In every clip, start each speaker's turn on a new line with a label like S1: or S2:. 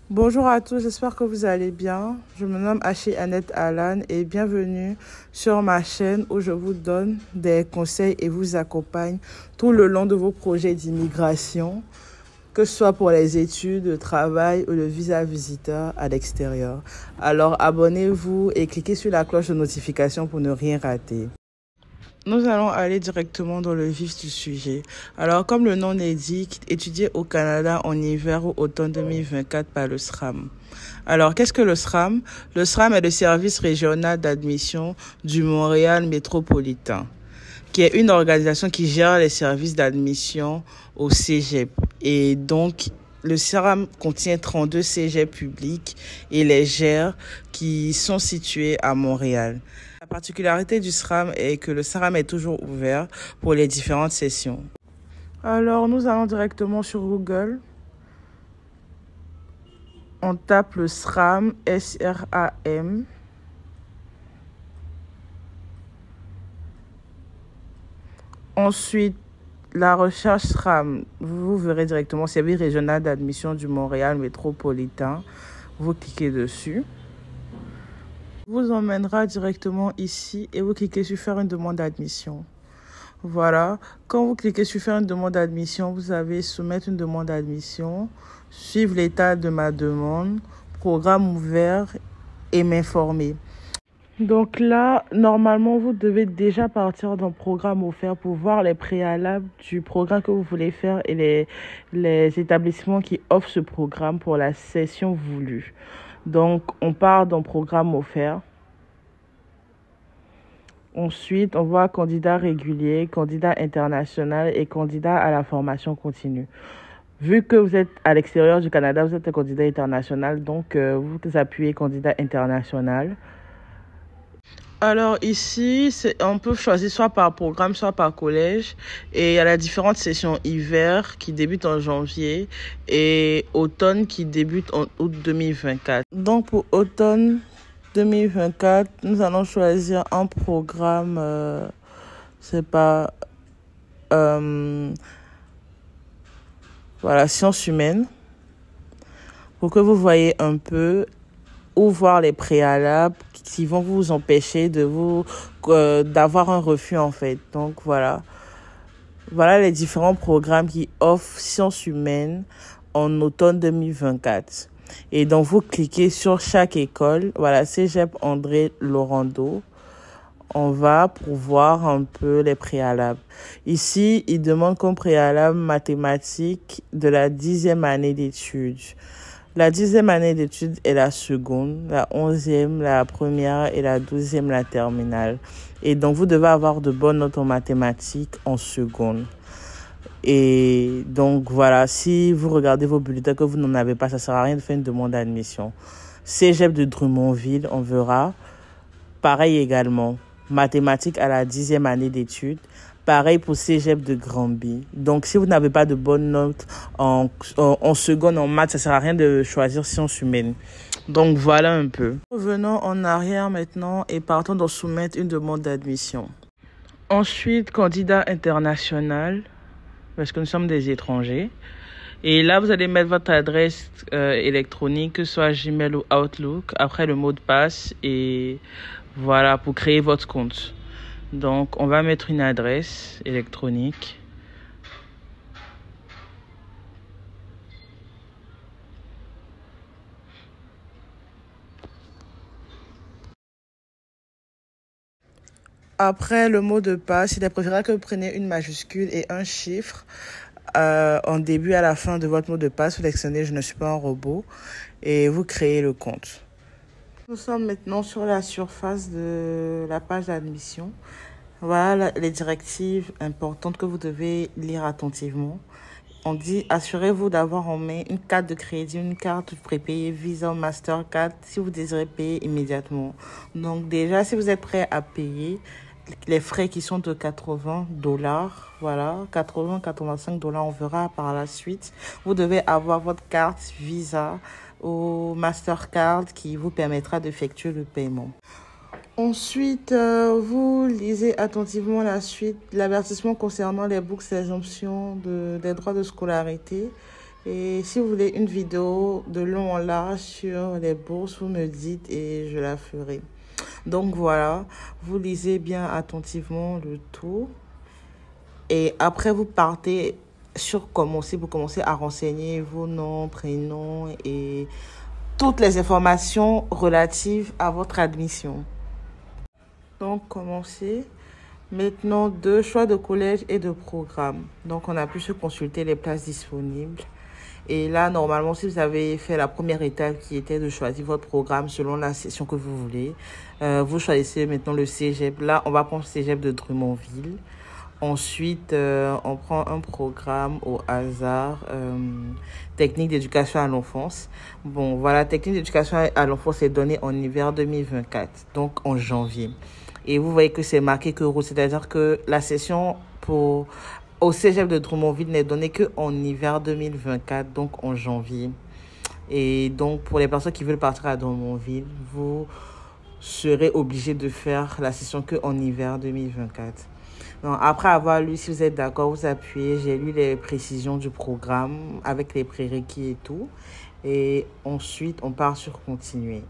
S1: Bonjour à tous, j'espère que vous allez bien. Je me nomme Achille Annette Alan et bienvenue sur ma chaîne où je vous donne des conseils et vous accompagne tout le long de vos projets d'immigration, que ce soit pour les études, le travail ou le visa visiteur à l'extérieur. Alors abonnez-vous et cliquez sur la cloche de notification pour ne rien rater. Nous allons aller directement dans le vif du sujet. Alors, comme le nom l'indique, étudier au Canada en hiver ou automne 2024 par le SRAM. Alors, qu'est-ce que le SRAM? Le SRAM est le service régional d'admission du Montréal métropolitain, qui est une organisation qui gère les services d'admission au cégep. Et donc, le SRAM contient 32 cégeps publics et les gère qui sont situés à Montréal. La particularité du SRAM est que le SRAM est toujours ouvert pour les différentes sessions. Alors, nous allons directement sur Google. On tape le SRAM, S-R-A-M. Ensuite, la recherche SRAM, vous verrez directement Service régional d'admission du Montréal métropolitain. Vous cliquez dessus. Vous emmènera directement ici et vous cliquez sur faire une demande d'admission. Voilà, quand vous cliquez sur faire une demande d'admission, vous avez soumettre une demande d'admission, suivre l'état de ma demande, programme ouvert et m'informer. Donc là, normalement, vous devez déjà partir dans le programme offert pour voir les préalables du programme que vous voulez faire et les établissements qui offrent ce programme pour la session voulue. Donc, on part dans le programme offert. Ensuite, on voit candidat régulier, candidat international et candidat à la formation continue. Vu que vous êtes à l'extérieur du Canada, vous êtes un candidat international, donc vous appuyez candidat international. Alors ici, on peut choisir soit par programme, soit par collège. Et il y a la différentes sessions hiver qui débutent en janvier et automne qui débute en août 2024. Donc pour automne 2024, nous allons choisir un programme, voilà, sciences humaines, pour que vous voyez un peu ou voir les préalables qui vont vous empêcher d'avoir un refus en fait. Donc voilà les différents programmes qui offrent sciences humaines en automne 2024. Et donc vous cliquez sur chaque école. Voilà, Cégep André Laurando. On va pour voir un peu les préalables. Ici, il demande comme préalable mathématiques de la 10e année d'études. La 10e année d'études est la seconde, la 11e, la première et la 12e, la terminale. Et donc, vous devez avoir de bonnes notes en mathématiques en seconde. Et donc, voilà, si vous regardez vos bulletins que vous n'en avez pas, ça ne sert à rien de faire une demande d'admission. Cégep de Drummondville, on verra. Pareil également, mathématiques à la 10e année d'études. Pareil pour Cégep de Granby. Donc, si vous n'avez pas de bonnes notes en seconde en maths, ça ne sert à rien de choisir sciences humaines. Donc, voilà un peu. Revenons en arrière maintenant et partons dans soumettre une demande d'admission. Ensuite, candidat international, parce que nous sommes des étrangers. Et là, vous allez mettre votre adresse électronique, que ce soit Gmail ou Outlook, après le mot de passe et voilà, pour créer votre compte. Donc, on va mettre une adresse électronique. Après le mot de passe, il est préférable que vous preniez une majuscule et un chiffre en début à la fin de votre mot de passe. Vous sélectionnez « Je ne suis pas un robot » et vous créez le compte. Nous sommes maintenant sur la surface de la page d'admission. Voilà les directives importantes que vous devez lire attentivement. On dit, assurez-vous d'avoir en main une carte de crédit, une carte prépayée Visa ou Mastercard si vous désirez payer immédiatement. Donc déjà, si vous êtes prêt à payer les frais qui sont de $80, voilà, 80-85 $, on verra par la suite. Vous devez avoir votre carte Visa ou Mastercard qui vous permettra d'effectuer le paiement. Ensuite, vous lisez attentivement la suite, l'avertissement concernant les bourses d'exemption des droits de scolarité Et si vous voulez une vidéo de long en large sur les bourses, vous me dites et je la ferai. Donc voilà, vous lisez bien attentivement le tout. Et après, vous partez sur commencer, vous commencez à renseigner vos noms, prénoms et toutes les informations relatives à votre admission. Donc, commencez. Maintenant, 2 choix de collège et de programme. Donc, on a pu se consulter les places disponibles. Et là, normalement, si vous avez fait la première étape qui était de choisir votre programme selon la session que vous voulez, vous choisissez maintenant le cégep. Là, on va prendre le cégep de Drummondville. Ensuite, on prend un programme au hasard, technique d'éducation à l'enfance. Bon, voilà, technique d'éducation à l'enfance est donnée en hiver 2024, donc en janvier. Et vous voyez que c'est marqué que rouge, c'est-à-dire que la session au cégep de Drummondville n'est donnée qu'en hiver 2024, donc en janvier. Et donc, pour les personnes qui veulent partir à Drummondville, vous serez obligé de faire la session qu'en hiver 2024. Donc, après avoir lu, si vous êtes d'accord, vous appuyez. J'ai lu les précisions du programme avec les prérequis et tout. Et ensuite, on part sur continuer.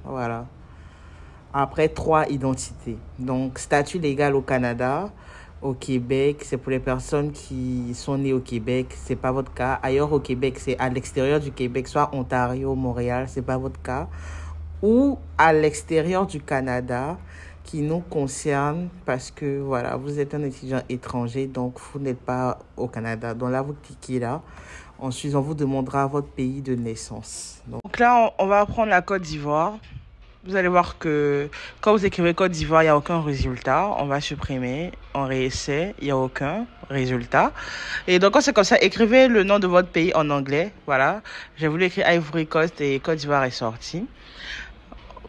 S1: Voilà. Après, 3 identités. Donc, statut légal au Canada, au Québec, c'est pour les personnes qui sont nées au Québec, c'est pas votre cas. Ailleurs au Québec, c'est à l'extérieur du Québec, soit Ontario, Montréal, c'est pas votre cas. Ou à l'extérieur du Canada, qui nous concerne parce que, voilà, vous êtes un étudiant étranger, donc vous n'êtes pas au Canada. Donc là, vous cliquez là. Ensuite, on vous demandera votre pays de naissance. Donc là, on va prendre la Côte d'Ivoire. Vous allez voir que quand vous écrivez Côte d'Ivoire, il n'y a aucun résultat. On va supprimer, on réessaie, il n'y a aucun résultat. Et donc, quand c'est comme ça, écrivez le nom de votre pays en anglais. Voilà. J'ai voulu écrire Ivory Coast et Côte d'Ivoire est sorti.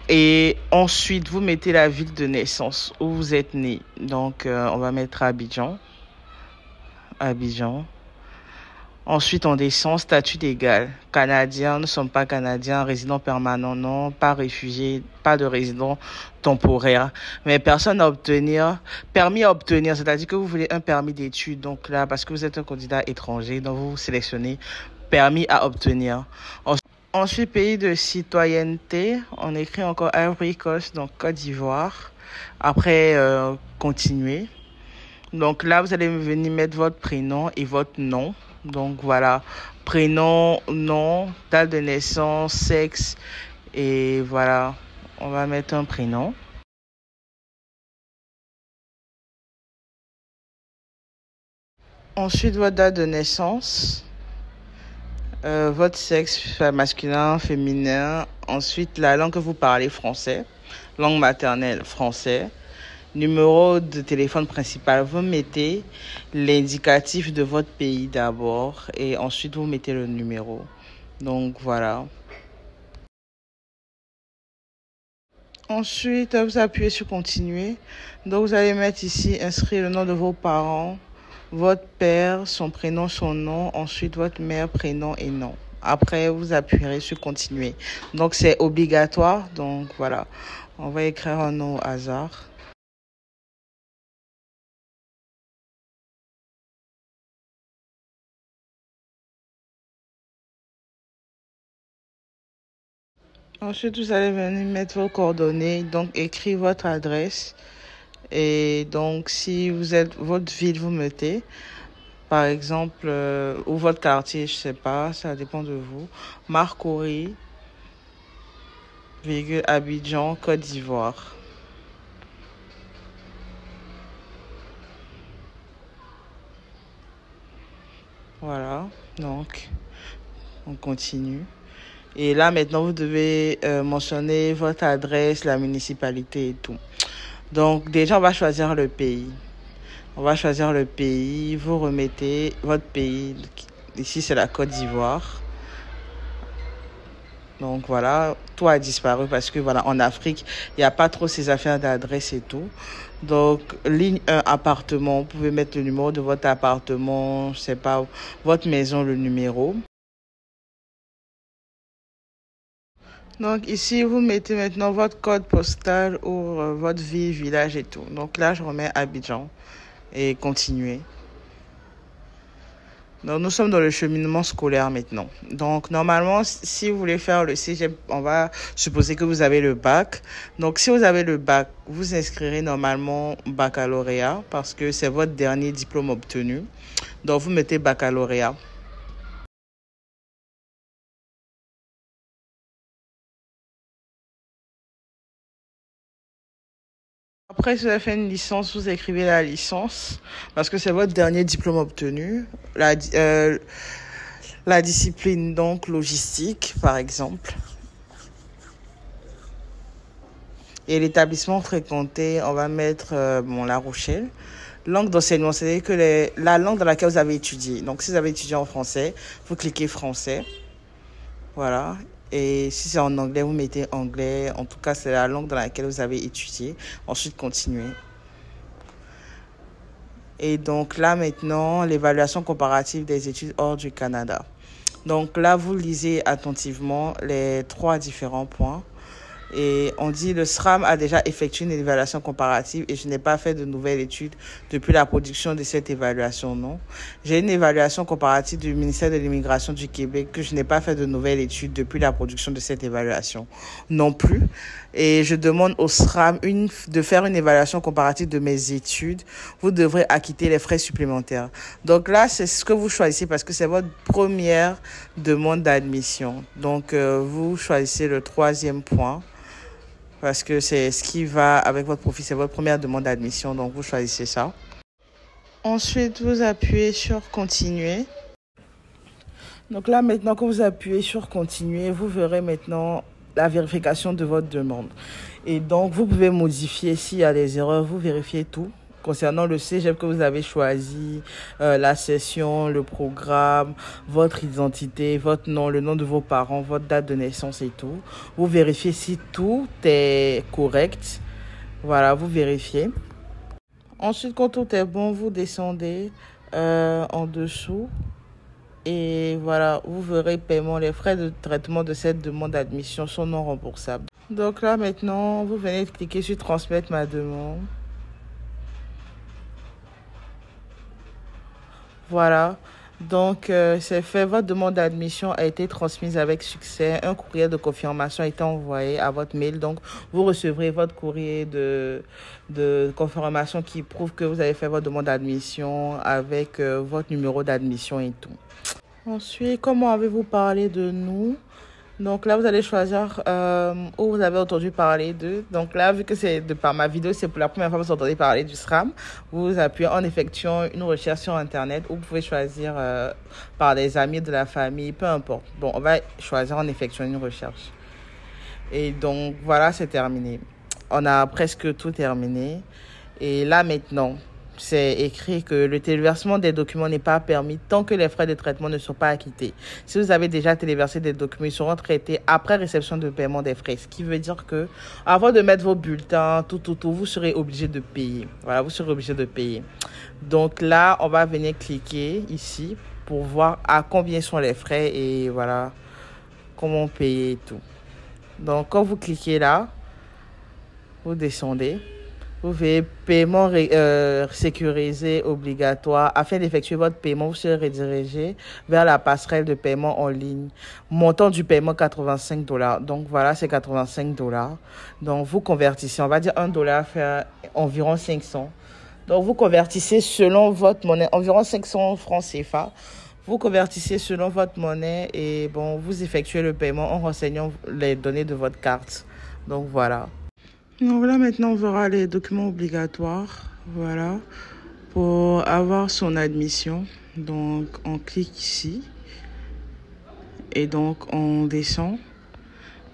S1: Et ensuite, vous mettez la ville de naissance où vous êtes né. Donc, on va mettre Abidjan. Abidjan. Ensuite, on descend, statut légal. Canadien, nous ne sommes pas canadiens, résident permanent, non, pas réfugié, pas de résident temporaire. Mais personne à obtenir, permis à obtenir, c'est-à-dire que vous voulez un permis d'études. Donc là, parce que vous êtes un candidat étranger, donc vous sélectionnez permis à obtenir. Ensuite, pays de citoyenneté, on écrit encore Ivory Coast, donc Côte d'Ivoire. Après, continuer. Donc là, vous allez venir mettre votre prénom et votre nom. Donc voilà, prénom, nom, date de naissance, sexe et voilà, on va mettre un prénom. Ensuite, votre date de naissance, votre sexe masculin, féminin. Ensuite, la langue que vous parlez, français, langue maternelle, français. Numéro de téléphone principal, vous mettez l'indicatif de votre pays d'abord et ensuite vous mettez le numéro. Donc voilà. Ensuite, vous appuyez sur continuer. Donc vous allez mettre ici inscrire le nom de vos parents, votre père, son prénom, son nom, ensuite votre mère, prénom et nom. Après, vous appuierez sur continuer. Donc c'est obligatoire. Donc voilà. On va écrire un nom au hasard. Ensuite, vous allez venir mettre vos coordonnées, donc écrire votre adresse. Et donc, si vous êtes votre ville, vous mettez, par exemple, ou votre quartier, je sais pas, ça dépend de vous. Marcory, virgule Abidjan, Côte d'Ivoire. Voilà, donc, on continue. Et là, maintenant, vous devez mentionner votre adresse, la municipalité et tout. Donc, déjà, on va choisir le pays. On va choisir le pays. Vous remettez votre pays. Ici, c'est la Côte d'Ivoire. Donc, voilà, tout a disparu parce que, voilà, en Afrique, il n'y a pas trop ces affaires d'adresse et tout. Donc, ligne 1, appartement. Vous pouvez mettre le numéro de votre appartement, je sais pas, votre maison, le numéro. Donc ici, vous mettez maintenant votre code postal ou votre ville, village et tout. Donc là, je remets Abidjan et continuer. Donc, nous sommes dans le cheminement scolaire maintenant. Donc, normalement, si vous voulez faire le cégep, on va supposer que vous avez le bac. Donc, si vous avez le bac, vous inscrirez normalement baccalauréat parce que c'est votre dernier diplôme obtenu. Donc, vous mettez baccalauréat. Après, si vous avez fait une licence, vous écrivez la licence parce que c'est votre dernier diplôme obtenu. La discipline, donc logistique, par exemple. Et l'établissement fréquenté, on va mettre La Rochelle. Langue d'enseignement, c'est-à-dire que la langue dans laquelle vous avez étudié. Donc, si vous avez étudié en français, vous cliquez français. Voilà. Et si c'est en anglais, vous mettez anglais. En tout cas, c'est la langue dans laquelle vous avez étudié. Ensuite, continuez. Et donc là, maintenant, l'évaluation comparative des études hors du Canada. Donc là, vous lisez attentivement les 3 différents points. Et on dit le SRAM a déjà effectué une évaluation comparative et je n'ai pas fait de nouvelles études depuis la production de cette évaluation, non. J'ai une évaluation comparative du ministère de l'Immigration du Québec que je n'ai pas fait de nouvelles études depuis la production de cette évaluation non plus. Et je demande au SRAM de faire une évaluation comparative de mes études. Vous devrez acquitter les frais supplémentaires. Donc là, c'est ce que vous choisissez parce que c'est votre première demande d'admission. Donc, vous choisissez le 3e point. Parce que c'est ce qui va avec votre profil, c'est votre première demande d'admission, donc vous choisissez ça. Ensuite, vous appuyez sur continuer. Donc là, maintenant que vous appuyez sur continuer, vous verrez maintenant la vérification de votre demande. Et donc, vous pouvez modifier s'il y a des erreurs, vous vérifiez tout concernant le cégep que vous avez choisi, la session, le programme, votre identité, votre nom, le nom de vos parents, votre date de naissance et tout. Vous vérifiez si tout est correct. Voilà, vous vérifiez. Ensuite, quand tout est bon, vous descendez en dessous. Et voilà, vous verrez paiement. Les frais de traitement de cette demande d'admission sont non remboursables. Donc là, maintenant, vous venez de cliquer sur transmettre ma demande. Voilà, donc c'est fait. Votre demande d'admission a été transmise avec succès. Un courrier de confirmation a été envoyé à votre mail. Donc, vous recevrez votre courrier de confirmation qui prouve que vous avez fait votre demande d'admission avec votre numéro d'admission et tout. Ensuite, comment avez-vous parlé de nous? Donc là, vous allez choisir où vous avez entendu parler d'eux. Donc là, vu que c'est de par ma vidéo, c'est pour la première fois que vous entendez parler du SRAM, vous appuyez en effectuant une recherche sur Internet ou vous pouvez choisir par des amis de la famille, peu importe. Bon, on va choisir en effectuant une recherche. Et donc, voilà, c'est terminé. On a presque tout terminé. Et là, maintenant, c'est écrit que le téléversement des documents n'est pas permis tant que les frais de traitement ne sont pas acquittés. Si vous avez déjà téléversé des documents, ils seront traités après réception de paiement des frais. Ce qui veut dire que avant de mettre vos bulletins, tout, vous serez obligé de payer. Voilà, vous serez obligé de payer. Donc là, on va venir cliquer ici pour voir à combien sont les frais et voilà, comment payer et tout. Donc, quand vous cliquez là, vous descendez. Vous voyez paiement sécurisé obligatoire. Afin d'effectuer votre paiement, vous serez redirigé vers la passerelle de paiement en ligne. Montant du paiement, $85. Donc voilà, c'est $85. Donc vous convertissez, on va dire $1 fait environ 500. Donc vous convertissez selon votre monnaie, environ 500 francs CFA. Vous convertissez selon votre monnaie et bon, vous effectuez le paiement en renseignant les données de votre carte. Donc voilà. Donc là, maintenant, on verra les documents obligatoires. Voilà. Pour avoir son admission. Donc, on clique ici. Et donc, on descend.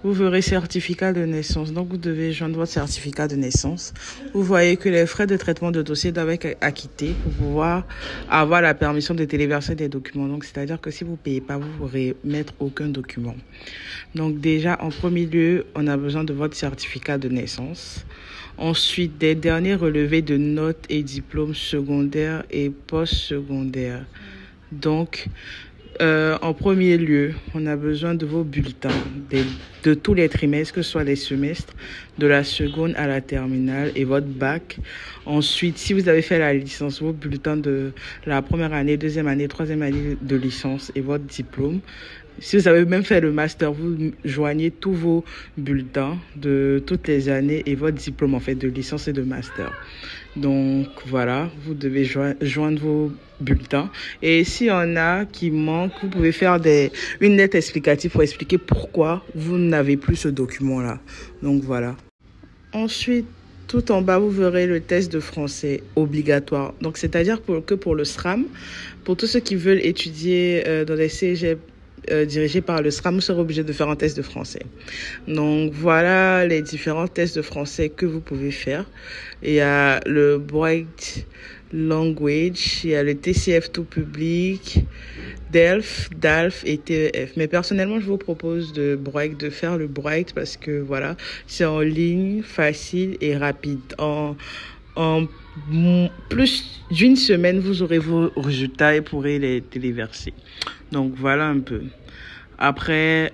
S1: Vous verrez certificat de naissance. Donc, vous devez joindre votre certificat de naissance. Vous voyez que les frais de traitement de dossier doivent être acquittés pour pouvoir avoir la permission de téléverser des documents. Donc, c'est-à-dire que si vous ne payez pas, vous ne pourrez mettre aucun document. Donc, déjà, en premier lieu, on a besoin de votre certificat de naissance. Ensuite, des derniers relevés de notes et diplômes secondaires et post-secondaires. Donc, En premier lieu, on a besoin de vos bulletins de tous les trimestres, que ce soit les semestres, de la seconde à la terminale et votre bac. Ensuite, si vous avez fait la licence, vos bulletins de la première année, deuxième année, troisième année de licence et votre diplôme. Si vous avez même fait le master, vous joignez tous vos bulletins de toutes les années et votre diplôme en fait de licence et de master. Donc voilà, vous devez joindre vos bulletins. Et s'il y en a qui manquent, vous pouvez faire une lettre explicative pour expliquer pourquoi vous n'avez plus ce document-là. Donc voilà. Ensuite, tout en bas, vous verrez le test de français obligatoire. Donc c'est-à-dire que pour le SRAM, pour tous ceux qui veulent étudier dans les cégep dirigé par le SRAM, vous serez obligé de faire un test de français. Donc voilà les différents tests de français que vous pouvez faire. Il y a le Bright Language, il y a le TCF tout public, DELF, DALF et TEF. Mais personnellement, je vous propose de faire le Bright parce que voilà, c'est en ligne, facile et rapide. En plus d'une semaine, vous aurez vos résultats et pourrez les téléverser. Donc voilà un peu. Après,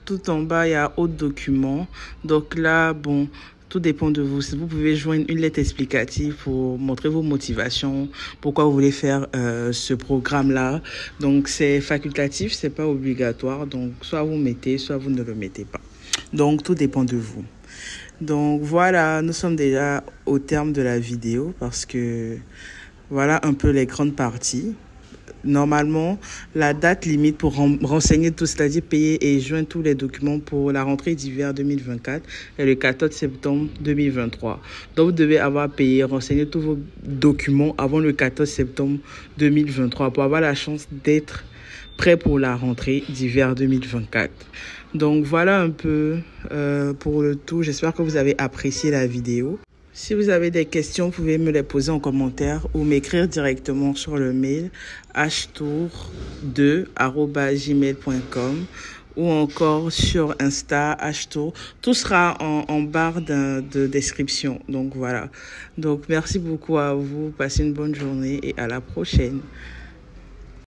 S1: tout en bas, il y a autres documents. Donc là, bon, tout dépend de vous. Vous pouvez joindre une lettre explicative pour montrer vos motivations, pourquoi vous voulez faire ce programme-là. Donc c'est facultatif, c'est pas obligatoire. Donc soit vous mettez, soit vous ne le mettez pas. Donc tout dépend de vous. Donc voilà, nous sommes déjà au terme de la vidéo parce que voilà un peu les grandes parties. Normalement, la date limite pour renseigner tout, c'est-à-dire payer et joindre tous les documents pour la rentrée d'hiver 2024 est le 14 septembre 2023. Donc, vous devez avoir payé, renseigné tous vos documents avant le 14 septembre 2023 pour avoir la chance d'être prêt pour la rentrée d'hiver 2024. Donc, voilà un peu pour le tout. J'espère que vous avez apprécié la vidéo. Si vous avez des questions, vous pouvez me les poser en commentaire ou m'écrire directement sur le mail htour2@gmail.com ou encore sur Insta htour. Tout sera en barre de description. Donc voilà. Donc merci beaucoup à vous. Passez une bonne journée et à la prochaine.